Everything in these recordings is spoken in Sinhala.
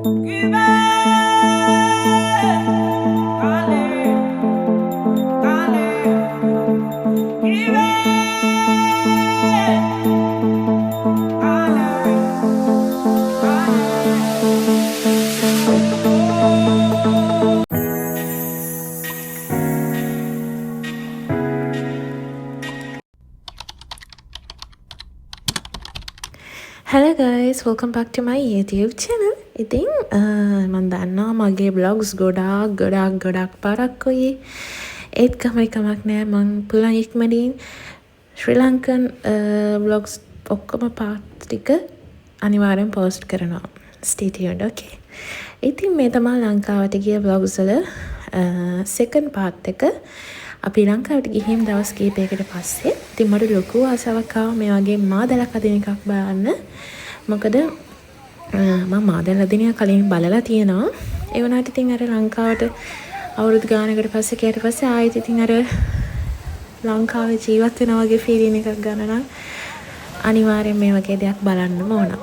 Hello guys, welcome back to my YouTube channel. ඉතින් මම දන්නවා මගේ vlogs ගොඩාක් පරක්කුයි. ඒත් කමක් නෑ මම පුළුවන් ඉක්මනින් ශ්‍රී ලංකන් vlogs ඔක්කොම part ටික අනිවාර්යෙන් post කරනවා. Stay tuned, okay? ඉතින් මේ තමයි ලංකාවට ගිය vlogs වල second part එක. අපි ලංකාවට ගිහින් දවස් කීපයකට පස්සේ ඉතින් මට ලොකු ආසාවක් ආවා මේ වගේ මාදලක් අදින එකක් බලන්න. මොකද මම මාදල් අදින එක කලින් බලලා තියෙනවා. ඒ වුණාට ඉතින් අර ලංකාවට අවුරුදු ගානකට පස්සේ ගියාට පස්සේ ආයෙත් ඉතින් අර ලංකාවේ ජීවත් වෙනා වගේ ෆීලින් එකක් ගන්න නම් අනිවාර්යෙන් මේ වගේ දෙයක් බලන්නම ඕන.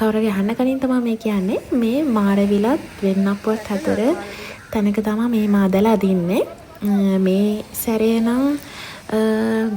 කවුරුගේ අහන්න කලින් තමයි මේ කියන්නේ මේ මාරවිලත් වෙන්නප්පුවත් අතර තැනක තමයි මේ මාදල අදින්නේ. මේ සැරේ නම්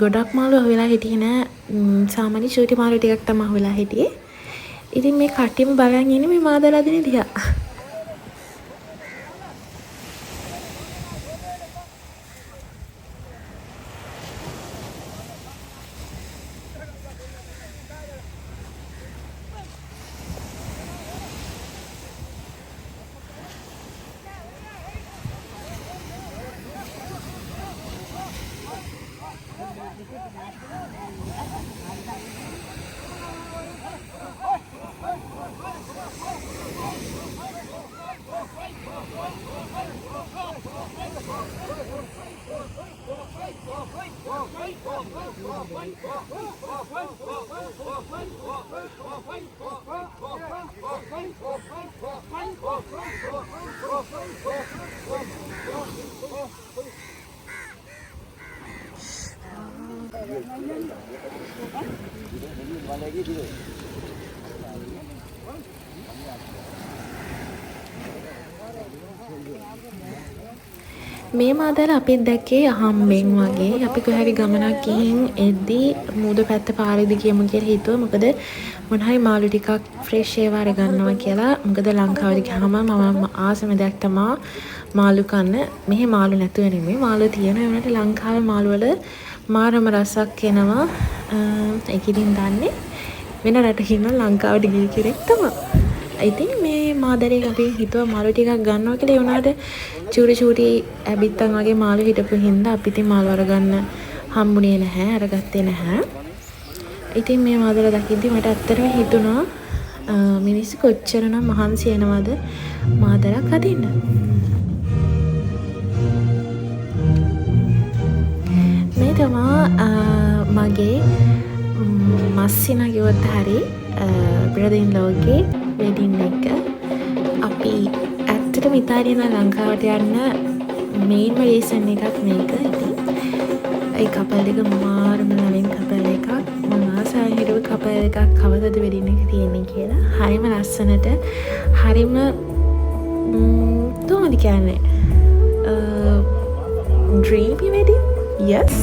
ගොඩක් මාළු අහුවෙලා හිටියේ නෑ. සාමාන්‍ය චූටි මාළු ටිකක් තමයි අහුවෙලා හිටියේ. ඉතින් මේ කට්ටියම බලන් ඉන්නේ මේ මාදල අදින දිහා. මේ මාදල අපිත් දැක්කේ අහම්බෙන් වගේ. අපි කොහරි ගමනක් ගිහින් එද්දී මූද පැත්ත පාරේදී ගියමු කියලා හිතුවා. මොකද මොන හරි මාළු ටිකක් ෆ්‍රෙෂ් ඒවා අරගන්නවා කියලා. මොකද ලංකාවට ගියාම මම ආසම දෙයක් තමයි මාළු කන්න. මෙහි මාළු නැතුව නෙමෙයි මාළු තියෙනවා. ඒ වුණාට ලංකාවේ මාළු වල මාරම රසක් එනවා. ඒක ඉතින් දන්නේ වෙන රටකින් ලංකාවට ගිය කෙනෙක් තමයි. ඉතින් මේ මාදලේ අපි හිතුවා මාළු ටිකක් ගන්නවා කියලා. ඒ වුණාට චූටි ඇබිත්තන් වගේ මාළු හිටපු හින්දා අපි ඉතින් මාළු අරගන්න හම්බුනේ නැහැ, අරගත්තේ නැහැ. ඉතින් මේ මාදල දකිද්දි මට ඇත්තටම හිතුණා මිනිස්සු කොච්චරනම් මහන්සි වෙනවද මාදලක් අදින්න. මේ තමයි මගේ මස්සිනා කිව්වොත් හරි brother in law ගේ වෙඩින් එක. අපි ඇත්තටම ඉතාලියෙන් ලංකාවට යන්න මේන්ම රීසන් එකක් මේක. ඉතින් ඒ කපල් එක මාරම නලින් කපල් එකක්. මම ආසයි හිටපු කපල් එකක් කවදද වෙඩින් එක තියෙන්නේ කියලා. හරිම ලස්සනට හරිම කොහොමද කියන්නේ dreamy wedding. Yes.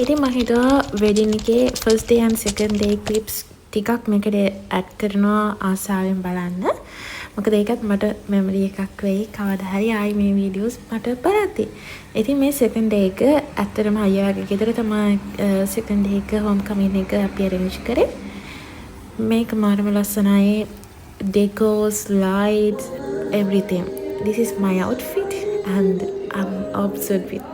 ඉතින් මම හිතුවා වෙඩින් එකේ first day and second day clips ටිකක් මේකට ඇඩ් කරනවා ආසාවෙන් බලන්න. මොකද ඒකත් මට මෙමරි එකක් වෙයි කවදා හරි ආයි මේ වීඩියෝස් මට බලද්දි. ඉතින් මේ second day එක ඇත්තටම අයියාගේ ගෙදර තමයි second day එක home coming එක අපි arrange කරේ. මේක මාරම ලස්සනයි. Decors, lights, everything. This is my outfit and I'm obsessed with.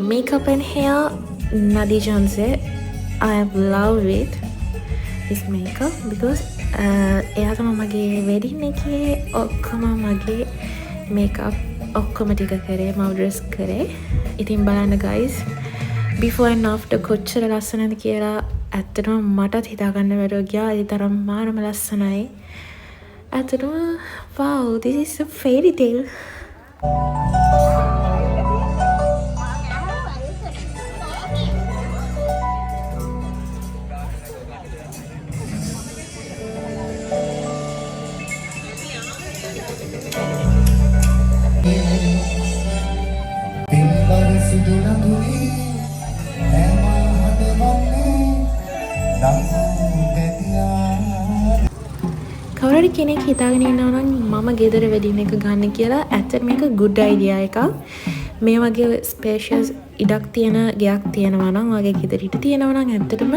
Makeup and hair, Nadi Janse. I have loved with this makeup because එයා තමයි මගේ wedding එකේ ඔක්කොම මගේ makeup ඔක්කොම ටික කරේ මම dress කරේ. ඉතින් බලන්න guys before and after කොච්චර ලස්සනද කියලා ඇත්තටම මටත් හිතාගන්න බැරුව ගියා. ඒ තරම් මාරම ලස්සනයි. ඇත්තටම wow, this is a fairy tale. කවුරුහරි කෙනෙක් හිතාගෙන ඉන්නවා නම් මම ගෙදර වෙඩින් එක ගන්න කියලා ඇත්තට මේක good idea එකක්. මේ වගේ spacious ඉඩක් තියෙන ගයක් තියෙනවා නම් වගේ ගෙදර හිට තියෙනවා නම් ඇත්තටම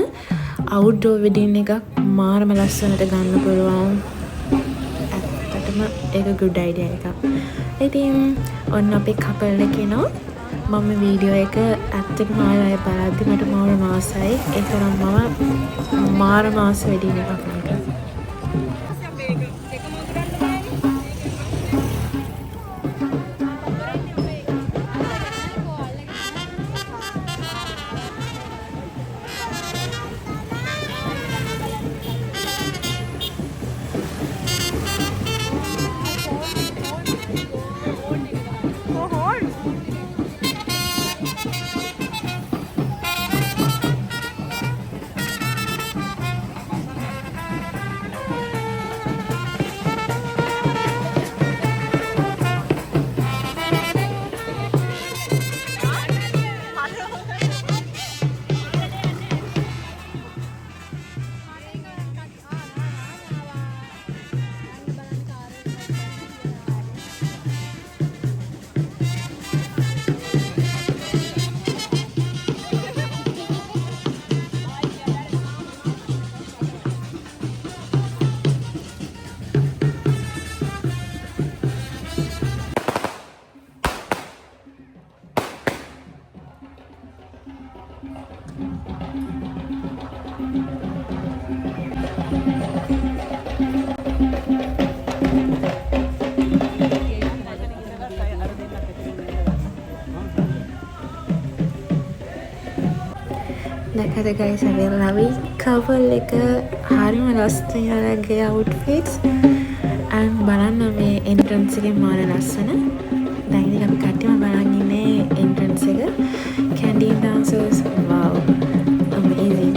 outdoor wedding එකක් මාරම ලස්සනට ගන්න පුළුවන්. ඇත්තටම ඒක good idea එකක්. ඉතින් ඔන්න අපේ couple එකේනෝ මම වීඩියෝ එක ඇත්තටම ආයෙ බලද්දි මට මාරම ආසයි. ඒ තරම් මම මාරම ආස වෙඩින් එකක් මේක. දැකද guys අපි ලවි couple එක හරිම ලස්සනයි යාලගේ outfits and බලන්න මේ entrance එකේ මාර ලස්සන. දැන් ඉතින් අපි කට්ටියම බලන් ඉන්නේ entrance එක. Candy dancers, wow, amazing.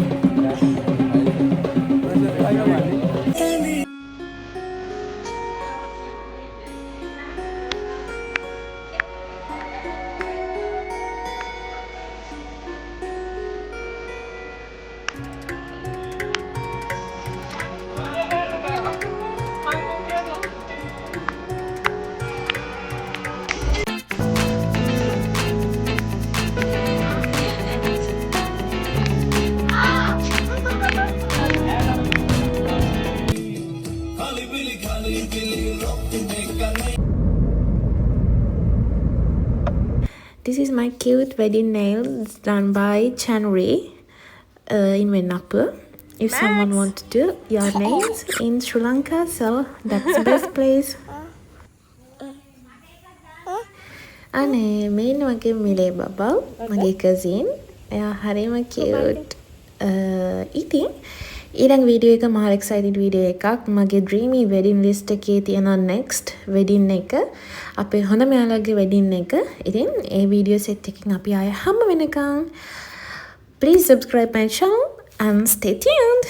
This is my cute wedding nails done by Chanri in Venapur. If someone wants to do your nails in Sri Lanka, so that's the best place. අනේ මේන් වගේ මිලේ බබා මගේ කසින් එයා හරිම cute. ඉතින් ඊළඟ වීඩියෝ එක මහා එක්සයිටඩ් වීඩියෝ එකක් මගේ dreamy wedding list එකේ තියෙන next wedding එක අපේ හොඳම යාළුවගේ wedding එක. ඉතින් ඒ වීඩියෝ සෙට් එකකින් අපි ආයෙ හම්බ වෙනකම් please subscribe my channel and stay tuned.